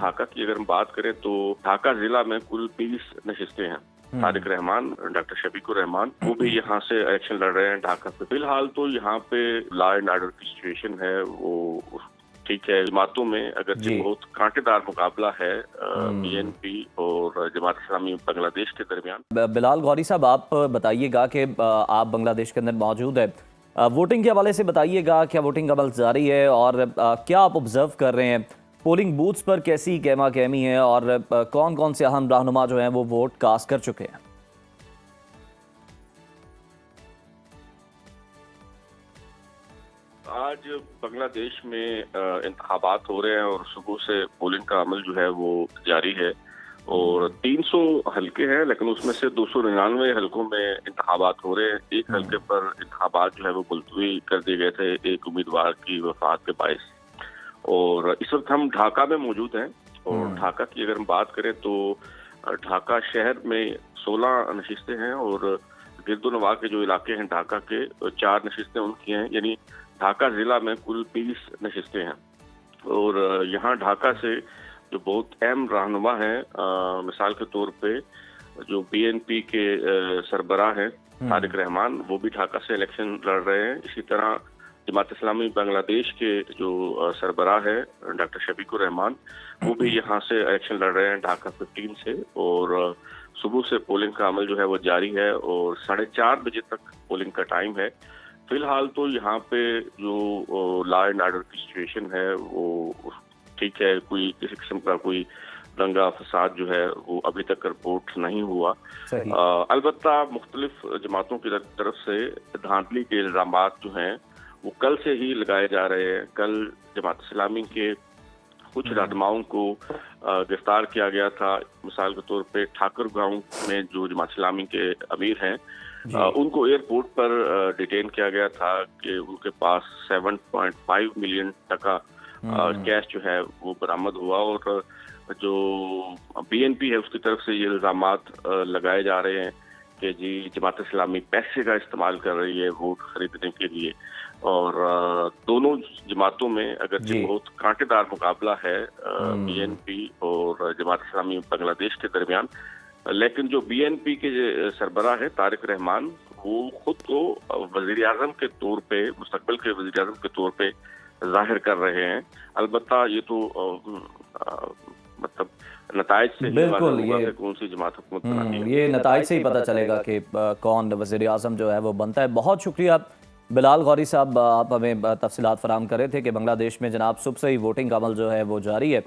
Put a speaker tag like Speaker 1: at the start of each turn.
Speaker 1: ढाका की अगर हम बात करें तो ढाका जिला में कुल 20 नशिस्तें हैं। तारिक रहमान, डॉक्टर शफीकुर रहमान, वो भी यहाँ से इलेक्शन लड़ रहे हैं ढाका पे। फिलहाल तो यहाँ पे लॉ एंड ऑर्डर की सिचुएशन है वो ठीक है। जमातों में अगर बहुत कांटेदार मुकाबला है बीएनपी और जमात इस्लामी बांग्लादेश के दरमियान।
Speaker 2: बिलाल गौरी साहब, आप बताइएगा कि आप बांग्लादेश के अंदर मौजूद है, वोटिंग के हवाले से बताइएगा, क्या वोटिंग अमल जारी है और क्या आप ऑब्जर्व कर रहे हैं? पोलिंग बूथ्स पर कैसी कहमा कहमी है और कौन कौन से अहम रहनुमा जो हैं वो वोट कास्ट कर चुके हैं?
Speaker 1: आज बांग्लादेश में इंतखाबात हो रहे हैं और सुबह से पोलिंग का अमल जो है वो जारी है और 300 हलके हैं, लेकिन उसमें से 299 हलकों में इंतखाबात हो रहे हैं। एक हलके पर इंतखाबात जो है वो मुलतवी कर दिए गए थे एक उम्मीदवार की वफात के बायस। और इस वक्त हम ढाका में मौजूद हैं और ढाका की अगर हम बात करें तो ढाका शहर में 16 नशिस्तें हैं और गिरदोनवा के जो इलाके हैं ढाका के 4 नशिस्तें उनकी हैं, यानी ढाका जिला में कुल 20 नशिस्तें हैं। और यहाँ ढाका से जो बहुत अहम रहनुमा हैं, मिसाल के तौर पे जो बीएनपी के सरबराह हैं तारिक रहमान, वो भी ढाका से इलेक्शन लड़ रहे हैं। इसी तरह जमात इस्लामी बांग्लादेश के जो सरबराह है डॉक्टर शफीकुर रहमान, वो भी यहाँ से इलेक्शन लड़ रहे हैं ढाका 15 से। और सुबह से पोलिंग का अमल जो है वो जारी है और 4:30 बजे तक पोलिंग का टाइम है। फिलहाल तो यहाँ पे जो लॉ एंड ऑर्डर की सिचुएशन है वो ठीक है, कोई किसी किस्म का कोई दंगा फसाद जो है वो अभी तक रिपोर्ट नहीं हुआ। अलबत्ता मुख्तलिफ जमातों की तरफ से धांधली के इल्जामात जो हैं वो कल से ही लगाए जा रहे हैं। कल जमात इस्लामी के कुछ रहनुमाओं को गिरफ्तार किया गया था। मिसाल के तौर पे ठाकुर गांव में जो जमात इस्लामी के अमीर हैं उनको एयरपोर्ट पर डिटेन किया गया था कि उनके पास 7.5 मिलियन टका कैश जो है वो बरामद हुआ। और जो बीएनपी है उसकी तरफ से ये इल्जामात लगाए जा रहे हैं कि जी जमात इस्लामी पैसे का इस्तेमाल कर रही है वोट खरीदने के लिए। और दोनों जमातों में अगर बहुत कांटेदार मुकाबला है बीएनपी और जमात इस्लामी बांग्लादेश के दरमियान, लेकिन जो बीएनपी के सरबराह है तारिक रहमान, वो खुद को वजीर आजम के तौर पे, मुस्तकबिल के वजीर आजम के तौर पे जाहिर कर रहे हैं। अलबत्ता ये तो मतलब नताइज से
Speaker 2: बिल्कुल ये
Speaker 1: कौन सी जमात हुकूमत बनाती है,
Speaker 2: ये नताइज से ही पता चलेगा कि कौन वजीर आजम जो है वो बनता है। बहुत शुक्रिया बिलाल गौरी साहब, आप हमें तफसीलात फराहम कर रहे थे कि बांग्लादेश में जनाब सुबह से ही वोटिंग का अमल जो है वो जारी है।